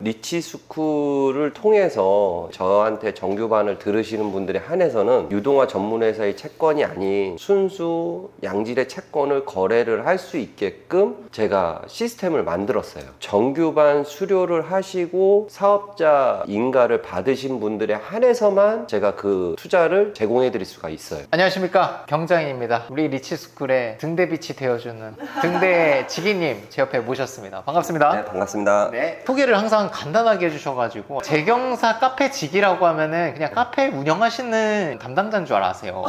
리치스쿨을 통해서 저한테 정규반을 들으시는 분들에 한해서는 유동화 전문회사의 채권이 아닌 순수 양질의 채권을 거래를 할 수 있게끔 제가 시스템을 만들었어요. 정규반 수료를 하시고 사업자 인가를 받으신 분들에 한해서만 제가 그 투자를 제공해 드릴 수가 있어요. 안녕하십니까, 경장입니다. 우리 리치스쿨의 등대빛이 되어주는 등대지기님 제 옆에 모셨습니다. 반갑습니다. 네, 반갑습니다. 네. 소개를 항상 간단하게 해주셔가지고 재경사 카페지기라고 하면은 그냥 카페 운영하시는 담당자인 줄 아세요.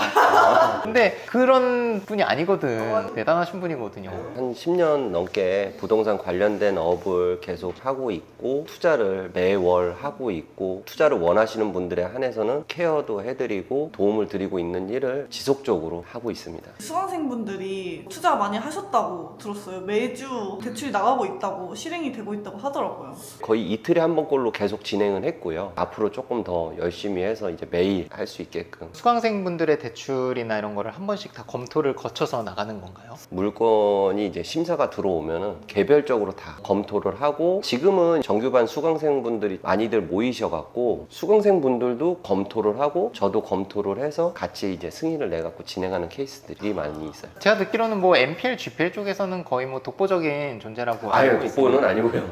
근데 그런 분이 아니거든. 대단하신 분이거든요. 한 10년 넘게 부동산 관련된 업을 계속 하고 있고 투자를 매월 하고 있고 투자를 원하시는 분들에 한해서는 케어도 해드리고 도움을 드리고 있는 일을 지속적으로 하고 있습니다. 수강생분들이 투자 많이 하셨다고 들었어요. 매주 대출이 나가고 있다고, 실행이 되고 있다고 하더라고요. 거의 이틀에 한 번꼴로 계속 진행은 했고요. 앞으로 조금 더 열심히 해서 이제 매일 할 수 있게끔. 수강생분들의 대출이나 이런 거를 한 번씩 다 검토를 거쳐서 나가는 건가요? 물건이 이제 심사가 들어오면은 개별적으로 다 검토를 하고, 지금은 정규반 수강생분들이 많이들 모이셔갖고 수강생분들도 검토를 하고 저도 검토를 해서 같이 이제 승인을 내갖고 진행하는 케이스들이 많이 있어요. 제가 듣기로는 뭐 MPL, GPL 쪽에서는 거의 뭐 독보적인 존재라고 알고 있습니다. 독보는 아니고요.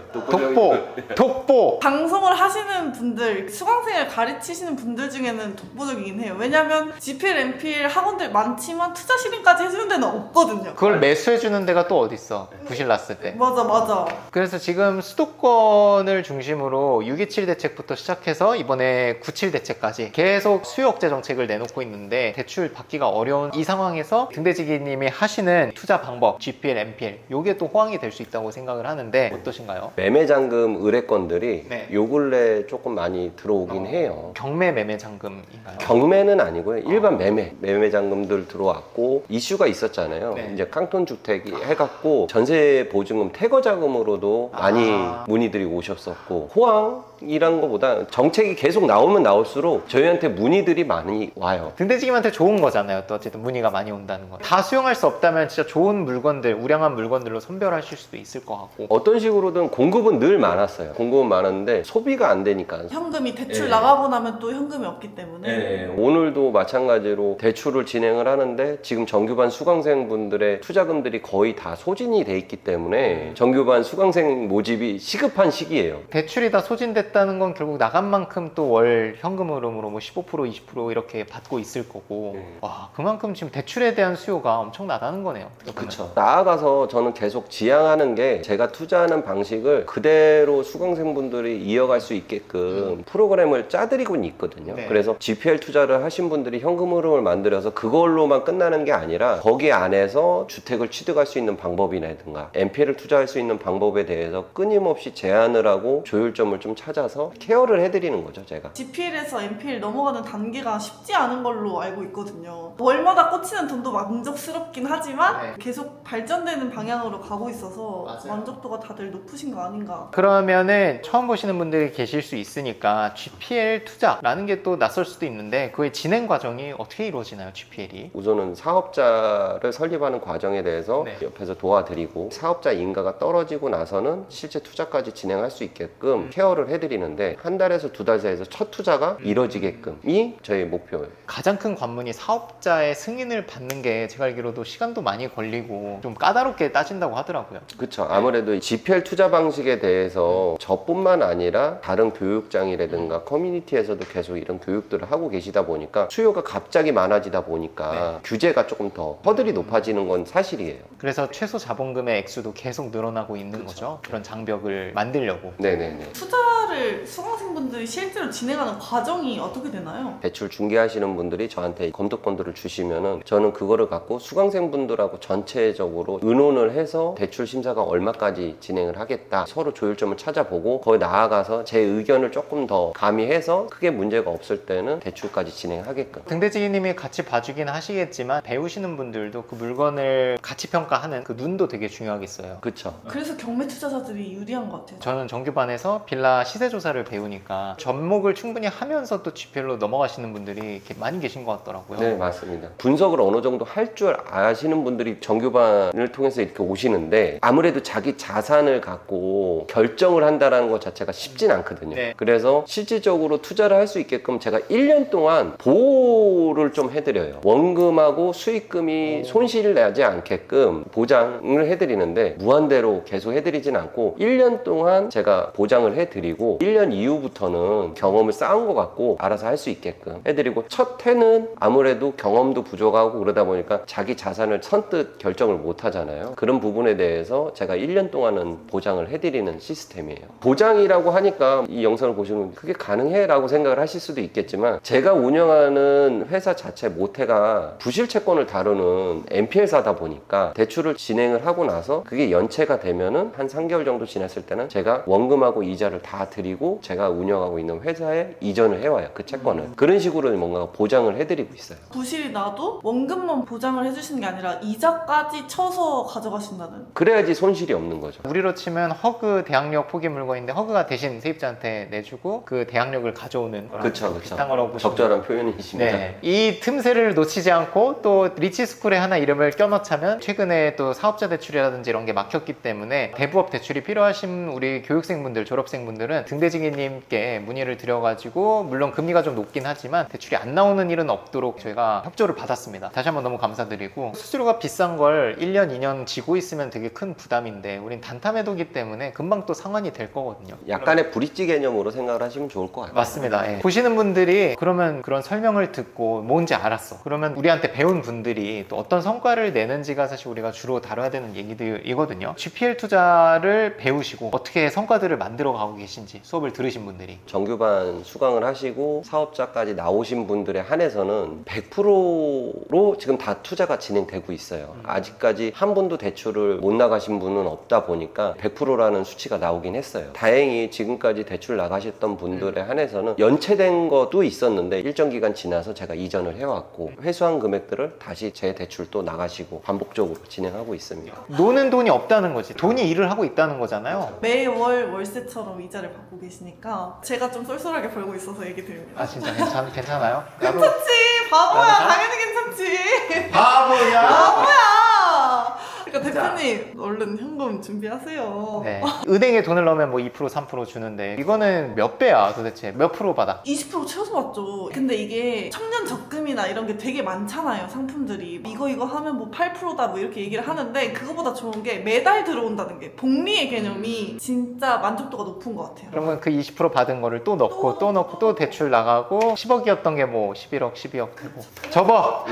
독보! 방송을 하시는 분들, 수강생을 가르치시는 분들 중에는 독보적이긴 해요. 왜냐면 GPL, MPL 학원들 많지만 투자 실행까지 해주는 데는 없거든요. 그걸 매수해주는 데가 또 어딨어, 부실 났을 때. 맞아. 그래서 지금 수도권을 중심으로 627 대책부터 시작해서 이번에 97 대책까지 계속 수요 억제 정책을 내놓고 있는데 대출 받기가 어려운 이 상황에서 등대지기님이 하시는 투자 방법 GPL, MPL 요게 또 호황이 될 수 있다고 생각을 하는데 어떠신가요? 매매잔금 의뢰건들이 네. 요 근래 조금 많이 들어오긴 해요. 경매 매매 잔금인가요? 경매는 아니고요. 일반 매매잔금들 들어왔고 이슈가 있었잖아요. 네. 이제 깡통 주택이 해갖고 전세 보증금 퇴거 자금으로도 많이 문의들이 오셨었고, 호황이란 거보다 정책이 계속 나오면 나올수록 저희한테 문의들이 많이 와요. 등대지기한테 좋은 거잖아요. 또 어쨌든 문의가 많이 온다는 건. 다 수용할 수 없다면 진짜 좋은 물건들, 우량한 물건들로 선별하실 수도 있을 것 같고. 어떤 식으로든 공급은 늘 많았어요. 공급은 많았는데 소비가 안 되니까. 현금이 대출 네. 나가고 나면 또 현금이 없기 때문에 오늘도 마찬가지로 대출을 진행을 하는데 지금 정규반 수강생분들의 투자금들이 거의 다 소진이 돼 있기 때문에 정규반 수강생 모집이 시급한 시기예요. 대출이 다 소진됐다는 건 결국 나간 만큼 또 월 현금 흐름으로 뭐 15% 20% 이렇게 받고 있을 거고. 와, 그만큼 지금 대출에 대한 수요가 엄청나다는 거네요. 그렇죠. 나아가서 저는 계속 지향하는 게, 제가 투자하는 방식을 그대로 수강생분들이 이어갈 수 있게끔 프로그램을 짜드리고 있거든요. 네. 그래서 GPL 투자를 하신 분들이 현금 흐름을 만들어서 그걸로만 끝나는 게 아니라 거기 안에서 주택을 취득할 수 있는 방법이라든가 MPL을 투자할 수 있는 방법에 대해서 끊임없이 제안을 하고 조율점을 좀 찾아서 케어를 해드리는 거죠, 제가. GPL에서 MPL 넘어가는 단계가 쉽지 않은 걸로 알고 있거든요. 월마다 꽂히는 돈도 만족스럽긴 하지만 네. 계속 발전되는 방향으로 가고 있어서 맞아요. 만족도가 다들 높으신 거 아닌가. 그러면은 처음 보시는 분들이 계실 수 있으니까 GPL 투자라는 게 또 낯설 수도 있는데 그의 진행 과정이 어떻게 이루어지나요, GPL이? 우선은 사업자를 설립하는 과정에 대해서 네. 옆에서 도와드리고, 사업자 인가가 떨어지고 나서는 실제 투자까지 진행할 수 있게끔 케어를 해드리는데, 한 달에서 두 달 사이에서 첫 투자가 이뤄지게끔이 저희 목표예요. 가장 큰 관문이 사업자의 승인을 받는 게 제가 알기로도 시간도 많이 걸리고 좀 까다롭게 따진다고 하더라고요. 그렇죠. 아무래도 GPL 투자 방식에 대해서 저뿐만 아니라 다른 교육장이라든가 커뮤니티에서도 계속 이런 교육들을 하고 계시다 보니까 수요가 갑자기 많아지다 보니까 규제가 조금 더 허들이 높아지는 건 사실이에요. 그래서 최소 자본금의 액수도 계속 늘어나고 있는 거죠. 그런 장벽을 만들려고. 네네네. 투자를 수강생분들이 실제로 진행하는 과정이 어떻게 되나요? 대출 중개하시는 분들이 저한테 검토권들을 주시면은 저는 그거를 갖고 수강생분들하고 전체적으로 의논을 해서 대출 심사가 얼마까지 진행을 하겠다, 서로 조율점을 찾아보고 거기 나아가서 제 의견을 조금 더 가미해서 크게 문제가 없을 때는 대출까지 진행하게끔. 등대지기님이 같이 봐주긴 하시겠지만 배우시는 분들도 그 물건을 가치 평가하는 그 눈도 되게 중요하겠어요. 그쵸. 그래서 경매 투자자들이 유리한 것 같아요. 저는 정규반에서 빌라 시세 틈새 조사를 배우니까 접목을 충분히 하면서 또 GPL로 넘어가시는 분들이 이렇게 많이 계신 것 같더라고요. 네, 맞습니다. 분석을 어느 정도 할 줄 아시는 분들이 정규반을 통해서 이렇게 오시는데 아무래도 자기 자산을 갖고 결정을 한다는 것 자체가 쉽진 않거든요. 네. 그래서 실질적으로 투자를 할 수 있게끔 제가 1년 동안 보호를 좀 해드려요. 원금하고 수익금이 손실을 나지 않게끔 보장을 해드리는데 무한대로 계속 해드리진 않고 1년 동안 제가 보장을 해드리고 1년 이후부터는 경험을 쌓은 것 같고 알아서 할 수 있게끔 해드리고 첫 해는 아무래도 경험도 부족하고 그러다 보니까 자기 자산을 선뜻 결정을 못 하잖아요. 그런 부분에 대해서 제가 1년 동안은 보장을 해드리는 시스템이에요. 보장이라고 하니까 이 영상을 보시면 그게 가능해? 라고 생각을 하실 수도 있겠지만 제가 운영하는 회사 자체 모태가 부실채권을 다루는 NPL사다 보니까 대출을 진행을 하고 나서 그게 연체가 되면은 한 3개월 정도 지났을 때는 제가 원금하고 이자를 다 드리고 제가 운영하고 있는 회사에 이전을 해와요. 그 채권을. 그런 식으로 뭔가 보장을 해드리고 있어요. 부실이 나도 원금만 보장을 해주시는 게 아니라 이자까지 쳐서 가져가신다는. 그래야지 손실이 없는 거죠. 우리로 치면 허그 대항력 포기 물건인데 허그가 대신 세입자한테 내주고 그 대항력을 가져오는 거랑 그쵸. 비슷한 거라고 보시면 적절한 표현이십니다. 네. 이 틈새를 놓치지 않고 또 리치스쿨에 하나 이름을 껴넣자면 최근에 또 사업자 대출이라든지 이런 게 막혔기 때문에 대부업 대출이 필요하신 우리 교육생분들, 졸업생분들은 등대지기님께 문의를 드려가지고 물론 금리가 좀 높긴 하지만 대출이 안 나오는 일은 없도록 저희가 협조를 받았습니다. 다시 한번 너무 감사드리고 수수료가 비싼 걸 1년, 2년 지고 있으면 되게 큰 부담인데 우린 단타매도기 때문에 금방 또 상환이 될 거거든요. 약간의 브릿지 개념으로 생각을 하시면 좋을 것 같아요. 맞습니다. 예. 보시는 분들이 그러면 그런 설명을 듣고 뭔지 알았어. 그러면 우리한테 배운 분들이 또 어떤 성과를 내는지가 사실 우리가 주로 다뤄야 되는 얘기들이거든요. GPL 투자를 배우시고 어떻게 성과들을 만들어 가고 계신지 수업을 들으신 분들이 정규반 수강을 하시고 사업자까지 나오신 분들에 한해서는 100%로 지금 다 투자가 진행되고 있어요. 아직까지 한 분도 대출을 못 나가신 분은 없다 보니까 100%라는 수치가 나오긴 했어요. 다행히 지금까지 대출 나가셨던 분들에 한해서는 연체된 것도 있었는데 일정 기간 지나서 제가 이전을 해왔고 회수한 금액들을 다시 제 대출 또 나가시고 반복적으로 진행하고 있습니다. 노는 돈이 없다는 거지. 돈이 일을 하고 있다는 거잖아요. 매월 월세처럼 이자를 받고 계시니까 제가 좀 쏠쏠하게 벌고 있어서 얘기 드립니다. 아 진짜 괜찮아요? 나도 괜찮지? 바보야. 나도 당연히 괜찮지. 바보야. 바보야. 그러니까 대표님 얼른 현금 준비하세요. 네. 은행에 돈을 넣으면 뭐 2% 3% 주는데 이거는 몇 배야 도대체? 몇 프로 받아? 20% 최소 받죠. 근데 이게 청년 적금이나 이런 게 되게 많잖아요, 상품들이. 이거 하면 뭐 8%다 뭐 이렇게 얘기를 하는데 그거보다 좋은 게 매달 들어온다는 게 복리의 개념이 진짜 만족도가 높은 것 같아요. 그러면 그 20% 받은 거를 또 넣고 또 넣고 또 대출 나가고 10억이었던 게 뭐 11억, 12억 되고 접어!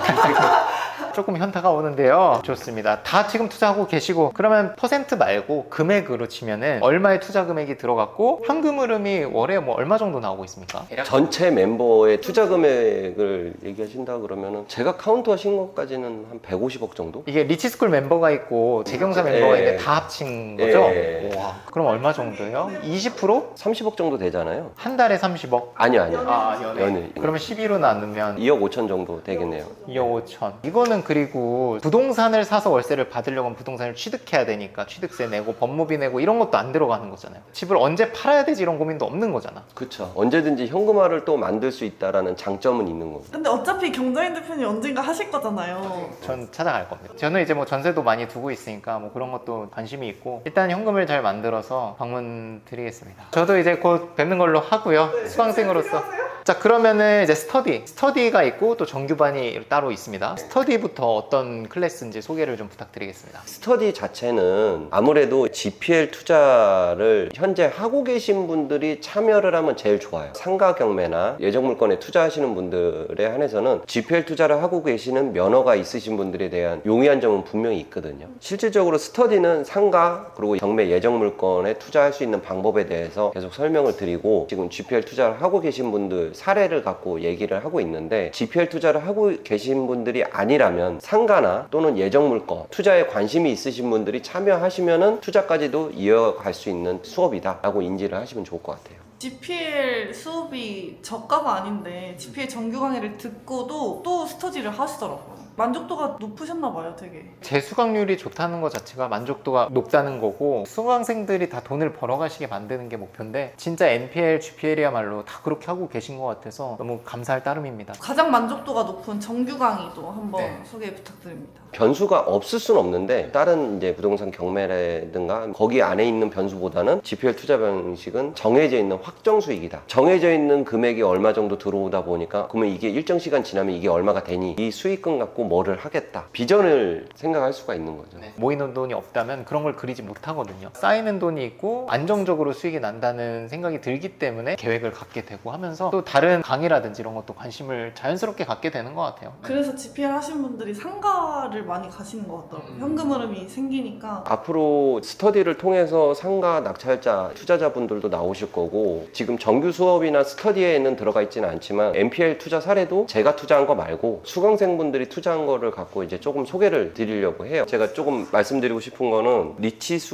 조금 현타가 오는데요. 좋습니다. 다 지금 투자하고 계시고 그러면 퍼센트 말고 금액으로 치면은 얼마의 투자 금액이 들어갔고 현금 흐름이 월에 뭐 얼마 정도 나오고 있습니까? 전체 멤버의 투자 금액을 얘기하신다 그러면은 제가 카운트 하신 것까지는 한 150억 정도? 이게 리치스쿨 멤버가 있고 재경사 멤버가 예. 있는데 다 합친 거죠? 예. 와, 그럼 얼마 정도예요? 20%? 30억 정도 되잖아요. 한 달에 30억? 아니요. 연애. 그러면 12로 나누면 2억 5천 정도 되겠네요. 2억 5천. 이거는 그리고 부동산을 사서 월세를 받으려면 부동산을 취득해야 되니까 취득세 내고 법무비 내고 이런 것도 안 들어가는 거잖아요. 집을 언제 팔아야 되지 이런 고민도 없는 거잖아. 그렇죠. 언제든지 현금화를 또 만들 수 있다라는 장점은 있는 겁니다. 근데 어차피 경자인 대표님 언젠가 하실 거잖아요. 전 찾아갈 겁니다. 저는 이제 뭐 전세도 많이 두고 있으니까 뭐 그런 것도 관심이 있고 일단 현금을 잘 만들어서 방문 드리겠습니다. 저도 이제 곧 뵙는 걸로 하고요. 수강생으로서. 자, 그러면은 이제 스터디가 있고 또 정규반이 따로 있습니다. 스터디부터 어떤 클래스인지 소개를 좀 부탁드리겠습니다. 스터디 자체는 아무래도 GPL 투자를 현재 하고 계신 분들이 참여를 하면 제일 좋아요. 상가 경매나 예정물건에 투자하시는 분들에 한해서는 GPL 투자를 하고 계시는 면허가 있으신 분들에 대한 용이한 점은 분명히 있거든요. 실질적으로 스터디는 상가 그리고 경매 예정물건에 투자할 수 있는 방법에 대해서 계속 설명을 드리고 지금 GPL 투자를 하고 계신 분들 사례를 갖고 얘기를 하고 있는데 GPL 투자를 하고 계신 분들이 아니라면 상가나 또는 예정물건 투자에 관심이 있으신 분들이 참여하시면은 투자까지도 이어갈 수 있는 수업이다 라고 인지를 하시면 좋을 것 같아요. GPL 수업이 저가가 아닌데 GPL 정규 강의를 듣고도 또 스터디를 하시더라고요. 만족도가 높으셨나 봐요, 되게. 재수강률이 좋다는 것 자체가 만족도가 높다는 거고, 수강생들이 다 돈을 벌어가시게 만드는 게 목표인데 진짜 NPL, GPL이야말로 다 그렇게 하고 계신 것 같아서 너무 감사할 따름입니다. 가장 만족도가 높은 정규 강의도 한번 네. 소개 부탁드립니다. 변수가 없을 순 없는데 다른 이제 부동산 경매라든가 거기 안에 있는 변수보다는 GPL 투자 방식은 정해져 있는 확정 수익이다. 정해져 있는 금액이 얼마 정도 들어오다 보니까 그러면 이게 일정 시간 지나면 이게 얼마가 되니 이 수익금 갖고 뭐를 하겠다. 비전을 생각할 수가 있는 거죠. 네. 모이는 돈이 없다면 그런 걸 그리지 못하거든요. 쌓이는 돈이 있고 안정적으로 수익이 난다는 생각이 들기 때문에 계획을 갖게 되고 하면서 또 다른 강의라든지 이런 것도 관심을 자연스럽게 갖게 되는 것 같아요. 그래서 GPL 하신 분들이 상가를 많이 가시는 것 같더라고요. 현금 흐름이 생기니까. 앞으로 스터디를 통해서 상가 낙찰자 투자자분들도 나오실 거고 지금 정규 수업이나 스터디에는 들어가 있지는 않지만 NPL 투자 사례도 제가 투자한 거 말고 수강생분들이 투자한 거를 갖고 이제 조금 소개를 드리려고 해요. 제가 조금 말씀드리고 싶은 거는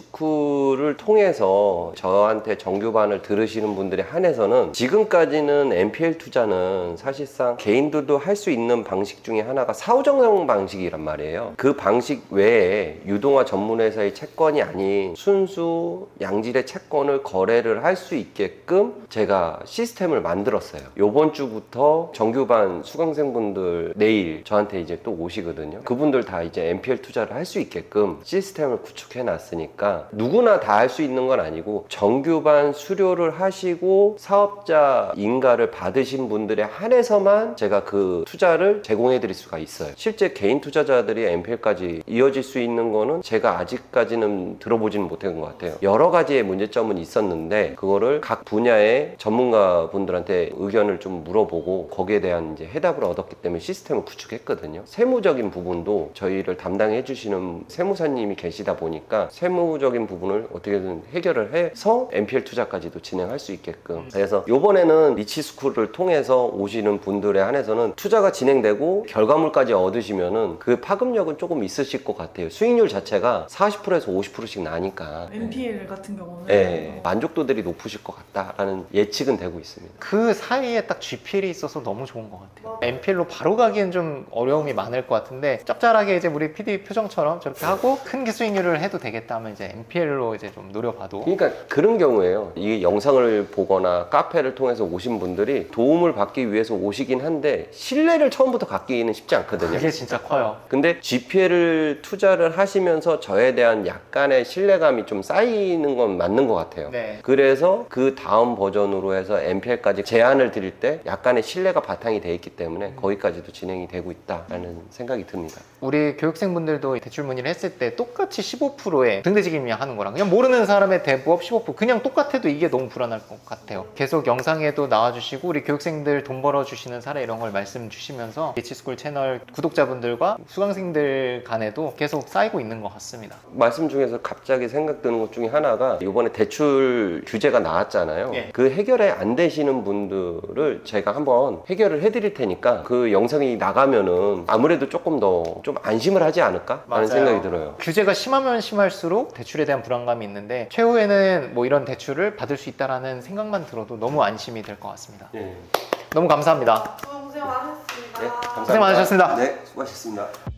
리치스쿨을 통해서 저한테 정규반을 들으시는 분들에 한해서는 지금까지는 NPL 투자는 사실상 개인들도 할 수 있는 방식 중에 하나가 사후정상 방식이란 말이에요. 그 방식 외에 유동화 전문회사의 채권이 아닌 순수 양질의 채권을 거래를 할 수 있게끔 제가 시스템을 만들었어요. 요번 주부터 정규반 수강생분들 내일 저한테 이제 또 오시거든요. 그분들 다 이제 NPL 투자를 할 수 있게끔 시스템을 구축해 놨으니까 누구나 다 할 수 있는 건 아니고 정규반 수료를 하시고 사업자 인가를 받으신 분들에 한해서만 제가 그 투자를 제공해 드릴 수가 있어요. 실제 개인 투자자들이 NPL까지 이어질 수 있는 거는 제가 아직까지는 들어보지는 못한 것 같아요. 여러 가지의 문제점은 있었는데 그거를 각 분야의 전문가 분들한테 의견을 좀 물어보고 거기에 대한 이제 해답을 얻었기 때문에 시스템을 구축했거든요. 세무적인 부분도 저희를 담당해 주시는 세무사님이 계시다 보니까 세무적인 부분을 어떻게든 해결을 해서 NPL 투자까지도 진행할 수 있게끔. 그래서 이번에는 리치스쿨을 통해서 오시는 분들에 한해서는 투자가 진행되고 결과물까지 얻으시면은 그 파급력은 조금 있으실 것 같아요. 수익률 자체가 40%에서 50%씩 나니까. NPL 같은 경우는 네, 만족도들이 높으실 것 같다라는 예측은 되고 있습니다. 그 사이에 딱 GPL이 있어서 너무 좋은 것 같아요. NPL로 바로 가기엔 좀 어려움이 많을 것 같은데 짭짤하게 이제 우리 PD 표정처럼 저렇게 하고 큰 수익률을 해도 되겠다 하면 이제 NPL로 이제 좀 노려봐도. 그러니까 그런 경우에요. 이 영상을 보거나 카페를 통해서 오신 분들이 도움을 받기 위해서 오시긴 한데 신뢰를 처음부터 갖기는 쉽지 않거든요. 그게 진짜 커요. 근데 GPL을 투자를 하시면서 저에 대한 약간의 신뢰감이 좀 쌓이는 건 맞는 것 같아요. 네. 그래서 그 다음 버전으로 해서 NPL까지 제안을 드릴 때 약간의 신뢰가 바탕이 돼 있기 때문에 거기까지도 진행이 되고 있다라는 생각이 듭니다. 우리 교육생분들도 대출 문의를 했을 때 똑같이 15%의 등대지기미 하는 거랑 그냥 모르는 사람의 대부업 15% 그냥 똑같아도 이게 너무 불안할 것 같아요. 계속 영상에도 나와주시고 우리 교육생들 돈 벌어주시는 사례 이런 걸 말씀 주시면서 리치스쿨 채널 구독자분들과 수강생들 간에도 계속 쌓이고 있는 것 같습니다. 말씀 중에서 갑자기 생각드는 것 중에 하나가 이번에 대출 규제가 나왔잖아요. 예. 그 해결이 안 되시는 분들을 제가 한번 해결을 해드릴 테니까 그 영상이 나가면은 아무래도 조금 더 좀 안심을 하지 않을까 맞아요. 라는 생각이 들어요. 규제가 심하면 심할수록 대출에 대한 불안감이 있는데 최후에는 뭐 이런 대출을 받을 수 있다라는 생각만 들어도 너무 안심이 될 것 같습니다. 예. 너무 감사합니다. 고생 많으셨습니다. 네, 감사합니다. 고생 많으셨습니다. 네, 수고하셨습니다.